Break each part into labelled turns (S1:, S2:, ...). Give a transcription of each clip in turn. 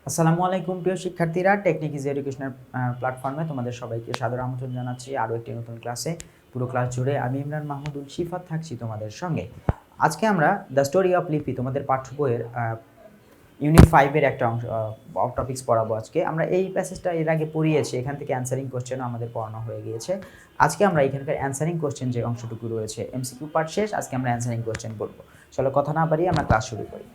S1: আসসালামু আলাইকুম প্রিয় শিক্ষার্থীরা, টেকনিক ইজ এডুকেশনাল প্ল্যাটফর্মে তোমাদের সবাইকে সাদর আমন্ত্রণ জানাচ্ছি আরও একটি নতুন ক্লাসে। পুরো ক্লাস জুড়ে আমি ইমরান মাহমুদুল শিফাত থাকছি তোমাদের সঙ্গে। আজকে আমরা দ্য স্টোরি অফ লিপি তোমাদের পাঠ্য বইয়ের ইউনিট 5-এর একটা অংশ টপিক্স পড়াবো। আজকে আমরা এই প্যাসেজটা এর আগে পড়িয়েছি, এখান থেকে অ্যান্সারিং কোশ্চেনও আমাদের পড়ানো হয়ে গিয়েছে। আজকে আমরা এখানকার অ্যান্সারিং কোশ্চেন যে অংশটুকু রয়েছে, এমসিকিউ পার্ট শেষ, আজকে আমরা অ্যান্সারিং কোশ্চেন বলবো। চলো কথা না বাড়িয়ে আমরা ক্লাস শুরু করি।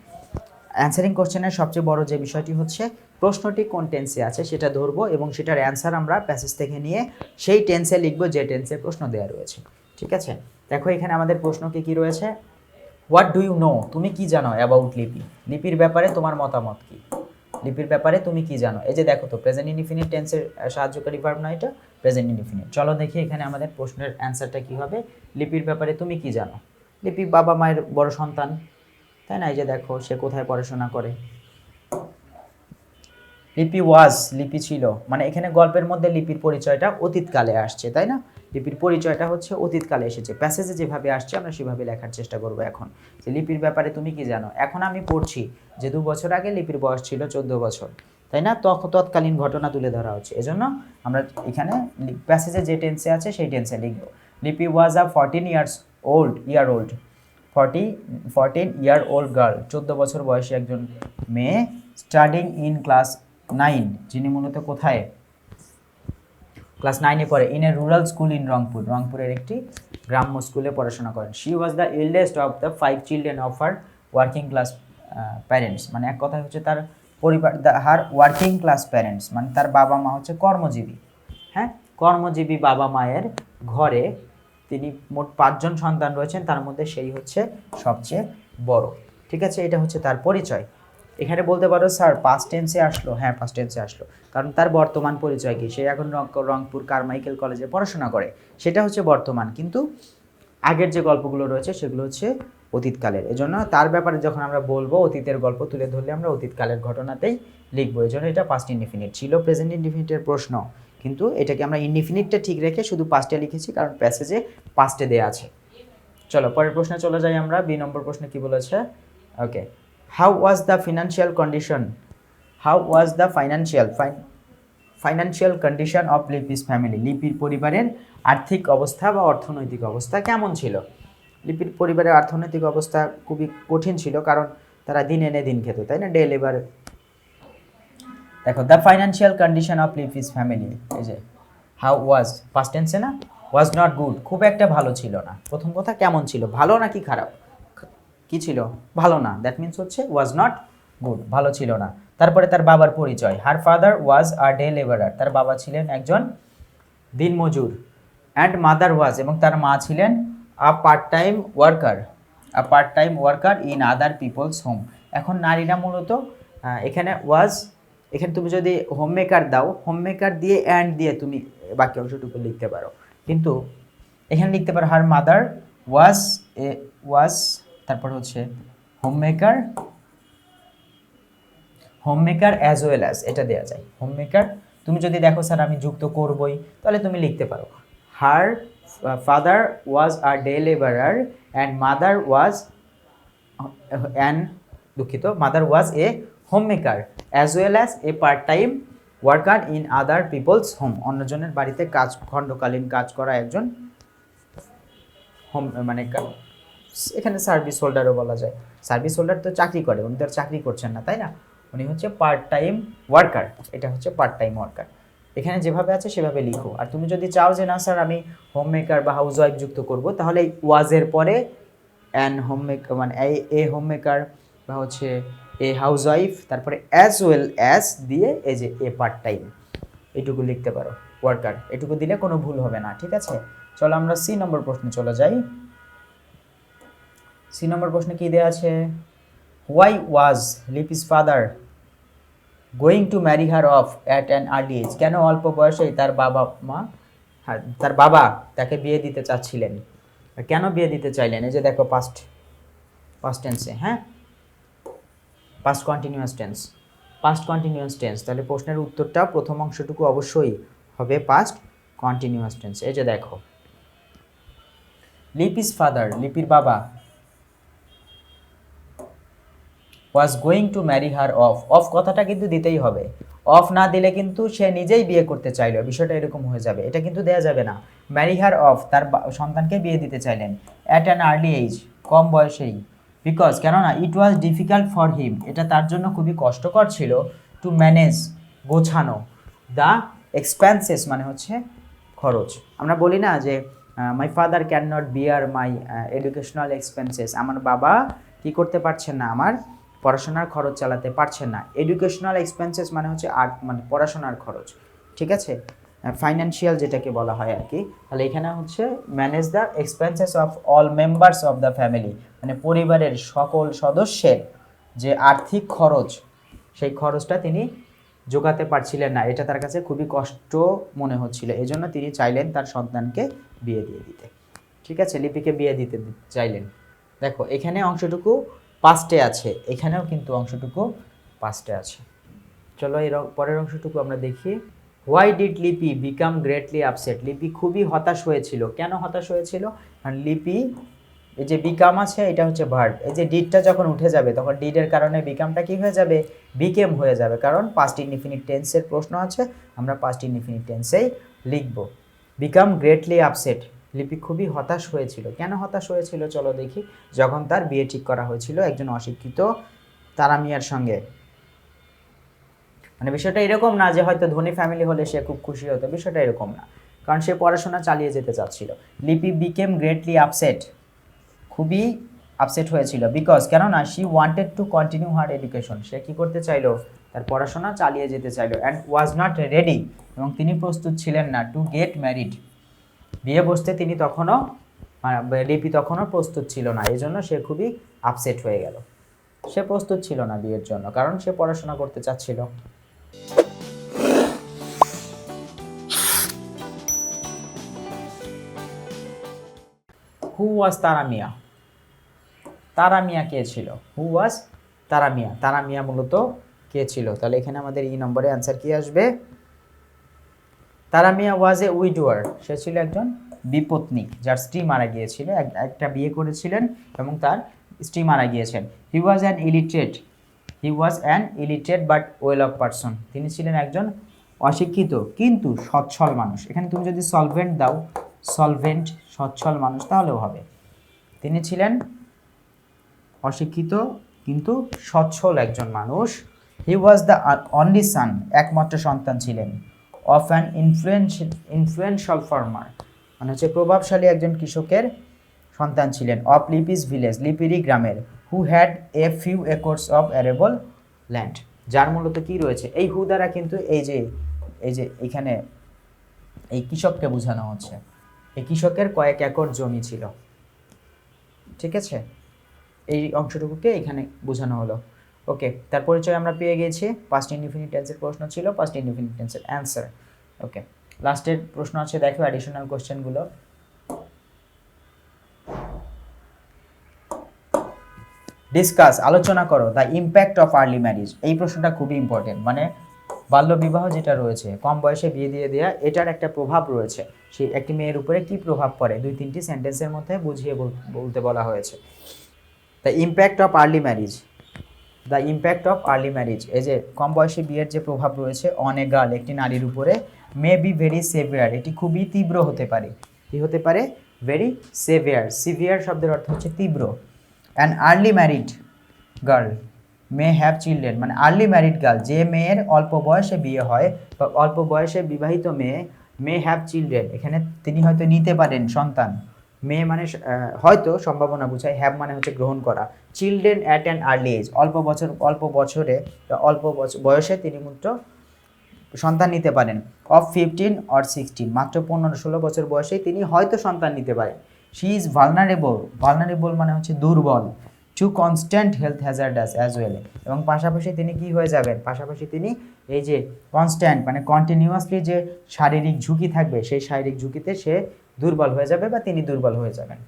S1: অ্যান্সারিং কোশ্চেনের সবচেয়ে বড় যে বিষয়টি হচ্ছে প্রশ্নটি কোন টেন্সে আছে সেটা ধরবো এবং সেটার অ্যান্সার আমরা প্যাসেজ থেকে নিয়ে সেই টেন্সে লিখবো যে টেন্সে প্রশ্ন দেওয়া রয়েছে। ঠিক আছে, দেখো এখানে আমাদের প্রশ্নকে কি রয়েছে, হোয়াট ডু ইউ নো, তুমি কি জানো অ্যাবাউট লিপি, লিপির ব্যাপারে তোমার মতামত কি, লিপির ব্যাপারে তুমি কি জানো। এই যে দেখো তো প্রেজেন্ট ইনডিফিনিট টেন্সের সাহায্যকারী ভার্ব না, এটা প্রেজেন্ট ইনডিফিনিট। চলো দেখি এখানে আমাদের প্রশ্নের অ্যান্সারটা কি হবে। লিপির ব্যাপারে তুমি কি জানো, লিপি বাবা মায়ের বড় সন্তান, তাই না? এই যে দেখো সে কোথায় পড়াশোনা করে। লিপি ওয়াজ, লিপি ছিল, মানে এখানে গল্পের মধ্যে লিপির পরিচয়টা অতীতকালে আসছে, তাই না? লিপির পরিচয়টা হচ্ছে অতীতকালে এসেছে, প্যাসেজে যেভাবে আসছে আমরা সেভাবে লেখার চেষ্টা করব। এখন যে লিপির ব্যাপারে তুমি কি জানো, এখন আমি পড়ছি যে 2 বছর আগে লিপির বয়স ছিল 14 বছর, তাই না? তৎকালীন ঘটনা তুলে ধরা হচ্ছে, এজন্য আমরা এখানে প্যাসেজে যে টেন্সে আছে সেই টেন্সে লিখব। লিপি ওয়াজ আ 14 year old 14 year old girl, 14 বছর বয়সী একজন মেয়ে, স্টাডিং ইন ক্লাস 9, যিনি মূলত কোথায় ক্লাস 9-এ পড়ে, in a rural school in রংপুরের একটি গ্রাম্য স্কুলে পড়াশোনা করেন। She was the eldest of the 5 children of her working class parents, মানে এক কথায় হচ্ছে তার পরিবার, হার ওয়ার্কিং ক্লাস প্যারেন্টস, মানে তার বাবা মা হচ্ছে কর্মজীবী। হ্যাঁ, কর্মজীবী বাবা মায়ের ঘরে তিনি মোট 5 জন সন্তান রয়েছেন, তার মধ্যে সেই হচ্ছে সবচেয়ে বড়। ঠিক আছে, এটা হচ্ছে তার পরিচয়। এখানে বলতে পারো স্যার পাস্ট টেন্সে আসলো, হ্যাঁ পাস্ট টেন্সে আসলো, কারণ তার বর্তমান পরিচয় কি, সে এখন রংপুর কারমাইকেল কলেজে পড়াশোনা করে, সেটা হচ্ছে বর্তমান, কিন্তু আগের যে গল্পগুলো রয়েছে সেগুলো হচ্ছে অতীতকালের। এজন্য তার ব্যাপারে যখন আমরা বলবো, অতীতের গল্প তুলে ধরলে আমরা অতীতকালের ঘটনাতেই লিখবো, এজন্য এটা পাস্ট ইনডিফিনিট ছিল। প্রেজেন্ট ইনডিফিনিটের প্রশ্ন, কিন্তু এটাকে আমরা ইনডিফিনিটটা ঠিক রেখে শুধু পাস্টে লিখেছি, কারণ প্যাসেজে পাস্টে দেয়া আছে। চলো পরের প্রশ্নে চলে যাই আমরা। বি নম্বর প্রশ্নে কি বলেছে, okay, how was the financial condition, how was the financial condition of Lipi's family, লিপির পরিবারের আর্থিক অবস্থা বা অর্থনৈতিক অবস্থা কেমন ছিল। লিপির পরিবারের অর্থনৈতিক অবস্থা খুবই কঠিন ছিল, কারণ তারা দিন এনে দিন খেত, তাই না, ডে লেবার। দেখো the financial condition of Lipi's family, এই যে হাউ ওয়াজ পাস্ট টেন্সে না, ওয়াজ নট গুড, খুব একটা ভালো ছিল না। প্রথম কথা কেমন ছিল, ভালো নাকি খারাপ, কি ছিল, ভালো না, দ্যাট মিন্স হচ্ছে ওয়াজ নট গুড, ভালো ছিল না। তারপরে তার বাবার পরিচয়, হার father was a day labourer, তার বাবা ছিলেন একজন দিনমজুর। অ্যান্ড মাদার ওয়াজ, এবং তার মা ছিলেন a part time worker in other people's home. এখন নারীরা মূলত এখানে ওয়াজ, এখানে তুমি যদি হোম মেকার দাও, হোম মেকার দিয়ে অ্যান্ড দিয়ে তুমি বাকি অংশটুকু লিখতে পারো, কিন্তু এখানে লিখতে পারো হার মাদার ওয়াজ, তারপর হচ্ছে home maker as well as, এটা দেওয়া যায় হোম মেকার। তুমি যদি দেখো স্যার আমি যুক্ত করবই, তাহলে তুমি লিখতে পারো her father was a day labourer and mother was mother was a home maker as well as a part time worker in other people's home, অন্যজনের বাড়িতে খণ্ডকালীন কাজ করা একজন হোম, মানে এখানে সার্ভিস হোল্ডারও বলা যায়। সার্ভিস হোল্ডার তো চাকরি করে, উনি তো আর চাকরি করছেন না, তাই না, উনি হচ্ছে পার্ট টাইম ওয়ার্কার, এটা হচ্ছে পার্ট টাইম ওয়ার্কার। এখানে যেভাবে আছে সেভাবে লিখো। আর তুমি যদি চাও যে না স্যার আমি হোম মেকার বা হাউস ওয়াইফ যুক্ত করব, তাহলে এই ওয়াজের পরে অ্যান হোম মেকার, মানে এ হোম মেকার বা হচ্ছে এ হাউস ওয়াইফ, তারপরে অ্যাজ ওয়েল অ্যাজ দিয়ে এই যে এ পার্ট টাইম, এটুকু লিখতে পারো ওয়ার্কার, এটুকু দিলে কোনো ভুল হবে না। ঠিক আছে, চলো আমরা সি নম্বর প্রশ্নে চলে যাই। সি নম্বর প্রশ্নে কি দেওয়া আছে, why was Lipi's father going to marry her off at an early age, কেন অল্প বয়সেই তার বাবা তাকে বিয়ে দিতে চাচ্ছিলেন, কেন বিয়ে দিতে চাইলেন। এই যে দেখো পাস্ট টেন্সে, হ্যাঁ পাস্ট কন্টিনিউয়াস টেন্স, তাহলে প্রশ্নের উত্তরটা প্রথম অংশটুকু অবশ্যই হবে পাস্ট কন্টিনিউয়াস টেন্স। এই যে দেখো লিপিস ফাদার, লিপির বাবা was going to marry her of, of কথাটা কিন্তু দিতেই হবে, অফ না দিলে কিন্তু সে নিজেই বিয়ে করতে চাইলো, বিষয়টা এরকম হয়ে যাবে, এটা কিন্তু দেয়া যাবে না। ম্যারি হার অফ, তার সন্তানকে বিয়ে দিতে চাইলেন, অ্যাট অ্যান আর্লি এজ, কম বয়সেই, বিকজ কেননা ইট ওয়াজ ডিফিকাল্ট ফর হিম, এটা তার জন্য খুবই কষ্টকর ছিল, টু ম্যানেজ, গোছানো, দ্য এক্সপেন্সেস মানে হচ্ছে খরচ। আমরা বলি না যে my father can not beer my educational expenses, আমার বাবা কি করতে পারছেন না, আমার পড়াশোনার খরচ চালাতে পারছেন না। এডুকেশনাল এক্সপেন্সেস মানে হচ্ছে মানে পড়াশোনার খরচ, ঠিক আছে, ফাইন্যান্সিয়াল যেটাকে বলা হয় আর কি। তাহলে এখানে হচ্ছে manage the expenses of all members of the family, মানে পরিবারের সকল সদস্যের যে আর্থিক খরচ, সেই খরচটা তিনি জোগাতে পারছিলেন না, এটা তার কাছে খুবই কষ্ট মনে হচ্ছিল, এই জন্য তিনি চাইলেন তার সন্তানকে বিয়ে দিয়ে দিতে, ঠিক আছে, লিপিকে বিয়ে দিতে চাইলেন। দেখো এখানে অংশটুকু পাস্টে আছে, এখানেও কিন্তু অংশটুকু পাস্টে আছে। চলো এর পরের অংশটুকু আমরা দেখি। হোয়াই ডিড লিপি বিকাম গ্রেটলি আপসেট, লিপি খুবই হতাশ হয়েছিল, কেন হতাশ হয়েছিল, কারণ লিপি, এই যে বিকাম আছে এটা হচ্ছে ভার্ব, এই যে ডিডটা যখন উঠে যাবে তখন ডিডের কারণে বিকামটা কি হয়ে যাবে, বিকেম হয়ে যাবে, কারণ পাস্ট ইনডিফিনিট টেন্সের প্রশ্ন আছে, আমরা পাস্ট ইনডিফিনিট টেন্সেই লিখব। বিকাম গ্রেটলি আপসেট, লিপি খুবই হতাশ হয়েছিল, কেন হতাশ হয়েছিল চলো দেখি। যখন তার বিয়ে ঠিক করা হয়েছিল একজন অশিক্ষিত তারা মিয়ার সঙ্গে, মানে বিষয়টা এরকম না যে হয়তো ধনী ফ্যামিলি হলে সে খুব খুশি হতো, বিষয়টা এরকম না, কারণ সে পড়াশোনা চালিয়ে যেতে চাচ্ছিল। লিপি বিকেম গ্রেটলি আপসেট, খুবই আপসেট হয়েছিল, বিকজ কেননা she wanted to continue her education, সে কী করতে চাইলো, তার পড়াশোনা চালিয়ে যেতে চাইলো, অ্যান্ড ওয়াজ নট রেডি, এবং তিনি প্রস্তুত ছিলেন না, টু গেট ম্যারিড, বিয়ে বসতে তিনি তখনও, লিপি তখনও প্রস্তুত ছিল না, এই জন্য সে খুবই আপসেট হয়ে গেল, সে প্রস্তুত ছিল না বিয়ের জন্য, কারণ সে পড়াশোনা করতে চাচ্ছিল। হু ওয়াজ তারা মিয়া, তারা মিয়া কে ছিল, হু ওয়াজ তারা মিয়া, তারা মিয়া মূলত কে ছিল, তাহলে এখানে আমাদের ই নম্বরে অ্যান্সার কি আসবে, তারা মিয়া ওয়াজ এ উইডোয়ার, সে ছিল একজন বিপত্নী, যার স্ত্রী মারা গিয়েছিল, একটা বিয়ে করেছিলেন এবং তার স্ত্রী মারা গিয়েছেন। He was an illiterate, he was an illiterate but well off person, তিনি ছিলেন একজন অশিক্ষিত কিন্তু সচ্ছল মানুষ, এখানে তুমি যদি সলভেন্ট দাও, সলভেন্ট সচ্ছল মানুষ তাহলেও হবে, তিনি ছিলেন অশিক্ষিত কিন্তু সচ্ছল একজন মানুষ। হি ওয়াজ দ্য অনলি সান, একমাত্র সন্তান ছিলেন, অফ অ্যান ইনফ্লুয়েন্সিয়াল ফার্মার, মানে হচ্ছে প্রভাবশালী একজন কৃষকের সন্তান ছিলেন, অফ লিপিস ভিলেজ, লিপিরি গ্রামের, who had a few acres of arable land, যার মূলত কি রয়েছে, এই হু দ্বারা কিন্তু এই যে এখানে এই কৃষককে বোঝানো হচ্ছে, এই কৃষকের কয়েক একর জমি ছিল, ঠিক আছে, এই অংশটুকুকে এখানে বোঝানো হলো। ওকে, তার পরিচয় আমরা পেয়ে গিয়েছি, পাস্ট ইনডিফিনিট টেন্সের প্রশ্ন ছিল, পাস্ট ইনডিফিনিট টেন্সের অ্যান্সার। ওকে, লাস্টের প্রশ্ন আছে, দেখো অ্যাডিশনাল কোশ্চেনগুলো। ডিসকাস, আলোচনা করো, the impact of early marriage, এই প্রশ্নটা খুবই ইম্পর্টেন্ট, মানে বাল্যবিবাহ যেটা রয়েছে, কম বয়সে বিয়ে দিয়ে দেওয়া, এটার একটা প্রভাব রয়েছে, সেই একটি মেয়ের উপরে কি প্রভাব পড়ে, 2-3টি সেন্টেন্সের মধ্যে বুঝিয়ে বলতে বলা হয়েছে। The impact of early marriage, the impact of early marriage, এই যে কম বয়সে বিয়ের যে প্রভাব রয়েছে অন এ গার্ল, একটি নারীর উপরে, মে বি ভেরি সেভিয়ার, এটি খুবই তীব্র হতে পারে, কি হতে পারে, ভেরি সেভিয়ার, সিভিয়ার শব্দের অর্থ হচ্ছে তীব্র। An early married girl may have children, মানে আর্লি ম্যারিড গার্ল, যে মেয়ের অল্প বয়সে বিয়ে হয় বা অল্প বয়সে বিবাহিত মেয়ে, মে হ্যাভ চিলড্রেন, এখানে তিনি হয়তো নিতে পারেন সন্তান, মে মানে হয়তো সম্ভাবনা বোঝায়, হ্যাভ মানে হচ্ছে গ্রহণ করা, children at an early age, অল্প বয়সে তিনি মাত্র সন্তান নিতে পারেন, অফ 15 or 16, মাত্র 15-16 বছর বয়সে তিনি হয়তো সন্তান নিতে পারেন। শি ইজ ভালনারেবল মানে হচ্ছে দুর্বল, to constant health hazardous as well, এবং পাশাপাশি তিনি কি হয়ে যাবেন, পাশাপাশি তিনি এই যে কনস্ট্যান্ট মানে কন্টিনিউয়াসলি যে শারীরিক ঝুঁকি থাকবে, সেই শারীরিক ঝুঁকিতে সে দুর্বল হয়ে যাবে বা তিনি দুর্বল হয়ে যাবেন,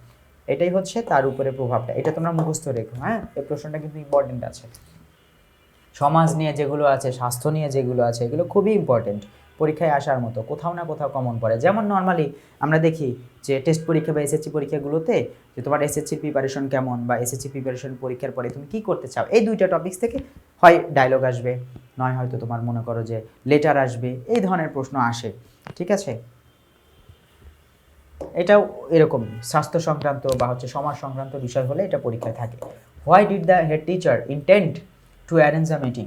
S1: এটাই হচ্ছে তার উপরে প্রভাবটা, এটা তোমরা মুখস্থ রেখো, হ্যাঁ, এই প্রশ্নটা কিন্তু ইম্পর্টেন্ট আছে। সমাজ নিয়ে যেগুলো আছে, স্বাস্থ্য নিয়ে যেগুলো আছে, এগুলো খুবই ইম্পর্টেন্ট, পরীক্ষায় আসার মতো, কোথাও না কোথাও কমন পড়ে। যেমন নর্মালি আমরা দেখি যে টেস্ট পরীক্ষা বা এসএসসি পরীক্ষাগুলোতে যে তোমার এসএসসির প্রিপারেশন কেমন বা এসএসসি প্রিপারেশন পরীক্ষার পরে তুমি কী করতে চাও, এই দুইটা টপিকস থেকে হয় ডায়লগ আসবে, নয় হয়তো তোমার মনে করো যে লেটার আসবে, এই ধরনের প্রশ্ন আসে। ঠিক আছে, এটাও এরকম স্বাস্থ্য সংক্রান্ত বা হচ্ছে সমাজ সংক্রান্ত বিষয় হলে এটা পরীক্ষায় থাকে। Why did the head teacher intend to arrange a meeting?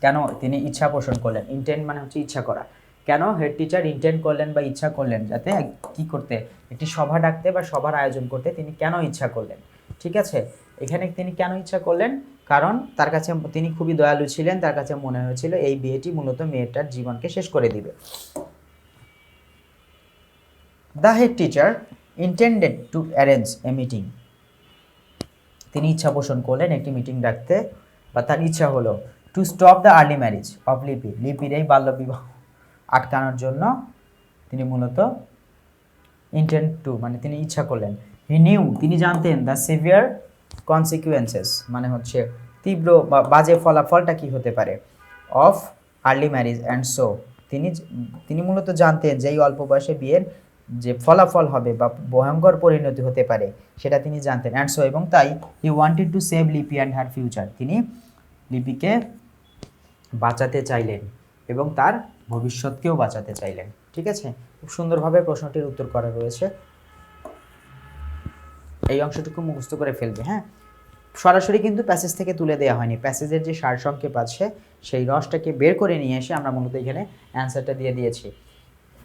S1: কেন তিনি ইচ্ছা পোষণ করলেন? ইন্টেন্ট মানে হচ্ছে ইচ্ছা করা। কেন হেড টিচার ইন্টেন্ড করলেন বা ইচ্ছা করলেন যাতে কি করতে, একটি সভা ডাকতে বা সভার আয়োজন করতে তিনি কেন ইচ্ছা করলেন? ঠিক আছে, এখানে তিনি কেন ইচ্ছা করলেন? কারণ তার কাছে তিনি খুবই দয়ালু ছিলেন, তার কাছে মনে হয়েছিল এই বিয়েটি মূলত মেয়েটার জীবনকে শেষ করে দিবে। The head teacher intended to arrange a meeting. তিনি ইচ্ছা পোষণ করলেন একটি মিটিং ডাকতে, বা তার ইচ্ছা হলো to stop the early marriage of লিপি, লিপির এই বাল্যবিবাহ আটকানোর জন্য তিনি মূলত ইন্টেন্ড টু মানে তিনি ইচ্ছা করলেন। হি নিউ, তিনি জানতেন দ্য সিভিয়ার কনসিকুয়েন্সেস মানে হচ্ছে তীব্র বা বাজে ফলাফলটা কি হতে পারে of early marriage and so, তিনি মূলত জানতেন যে এই অল্প বয়সে বিয়ের যে ফলাফল হবে বা ভয়ঙ্কর পরিণতি হতে পারে সেটা তিনি জানতেন। অ্যান্ড সো, এবং তাই হি ওয়ান্টেড টু সেভ লিপি অ্যান্ড হার ফিউচার, তিনি লিপিকে বাঁচাতে চাইলেন এবং তার ভবিষ্যৎকেও বাঁচাতে চাইলেন। ঠিক আছে, খুব সুন্দরভাবে প্রশ্নটির উত্তর করা রয়েছে, এই অংশটুকু মুখস্থ করে ফেলবে। হ্যাঁ, সরাসরি কিন্তু প্যাসেজ থেকে তুলে দেওয়া হয়নি, প্যাসেজের যে সারসংক্ষেপ আছে সেই রসটাকে বের করে নিয়ে এসে আমরা মূলত এখানে অ্যান্সারটা দিয়ে দিয়েছি।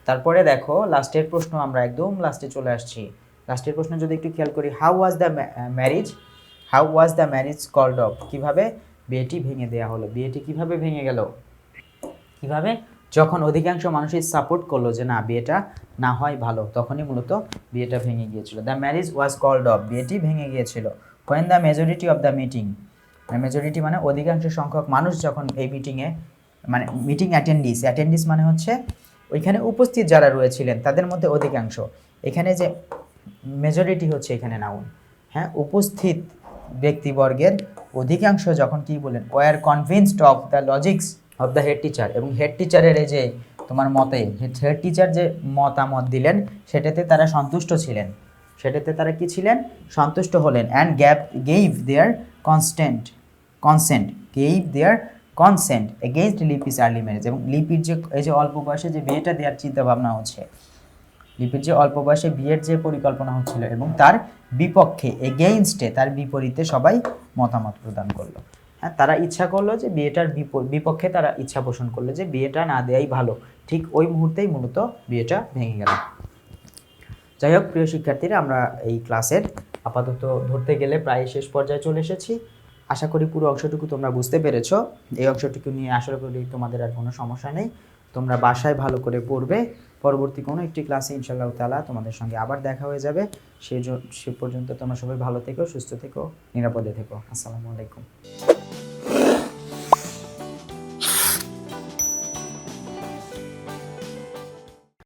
S1: তারপরে দেখো লাস্টের প্রশ্ন, আমরা একদম লাস্টে চলে আসছি। লাস্টের প্রশ্ন যদি একটু খেয়াল করি, how was the marriage called off? কীভাবে বিয়েটি ভেঙে দেওয়া হলো? বিয়েটি কিভাবে ভেঙে গেল? কিভাবে? যখন অধিকাংশ মানুষই সাপোর্ট করলো যে না বিয়েটা না হয় ভালো, তখনই মূলত বিয়েটা ভেঙে গিয়েছিল। The marriage was called off, বিয়েটি ভেঙে গিয়েছিল। When the majority of the meeting, majority মানে অধিকাংশ সংখ্যক মানুষ যখন এই মিটিংয়ে মানে মিটিং অ্যাটেন্ডিস মানে হচ্ছে ওইখানে উপস্থিত যারা রয়েছিলেন তাদের মধ্যে অধিকাংশ, এখানে যে মেজরিটি হচ্ছে এখানে নাউন। হ্যাঁ, উপস্থিত ব্যক্তিবর্গের অধিকাংশ যখন কি বলেন, were convinced of the logics of the head teacher, এবং হেড টিচারের এই যে তোমার মতে, হেড টিচার যে মতামত দিলেন সেটাতে তারা সন্তুষ্ট ছিলেন, সেটাতে তারা কি ছিলেন? সন্তুষ্ট হলেন। And gave their consent against Lipi's early marriage, এবং লিপির যে এই যে অল্প বয়সে যে বিয়েটা দেওয়ার চিন্তা ভাবনা হচ্ছে, লিপির যে অল্প বয়সে বিয়ের যে পরিকল্পনা হচ্ছিল এবং তার বিপক্ষে এগেইনস্টে তার বিপরীতে সবাই মতামত প্রদান করলো। হ্যাঁ, তারা ইচ্ছা করলো যে বিয়েটার বিপক্ষে তারা ইচ্ছা পোষণ করলো যে বিয়েটা না দেওয়াই ভালো। ঠিক ওই মুহূর্তেই মূলত বিয়েটা ভেঙে গেল। যাই হোক প্রিয় শিক্ষার্থীরা, আমরা এই ক্লাসের আপাতত ধরতে গেলে প্রায় শেষ পর্যায়ে চলে এসেছি। আশা করি পুরো অংশটুকু তোমরা বুঝতে পেরেছো। এই অংশটুকু নিয়ে আশা করি তোমাদের আর কোনো সমস্যা নেই, তোমরা বাসায় ভালো করে পড়বে। পরবর্তী কোনো একটি ক্লাসে ইনশাআল্লাহ তাআলা তোমাদের সঙ্গে আবার দেখা হয়ে যাবে। সে পর্যন্ত তোমরা সবাই ভালো থেকো, সুস্থ থেকো, নিরাপদে থেকো। আসসালামু আলাইকুম।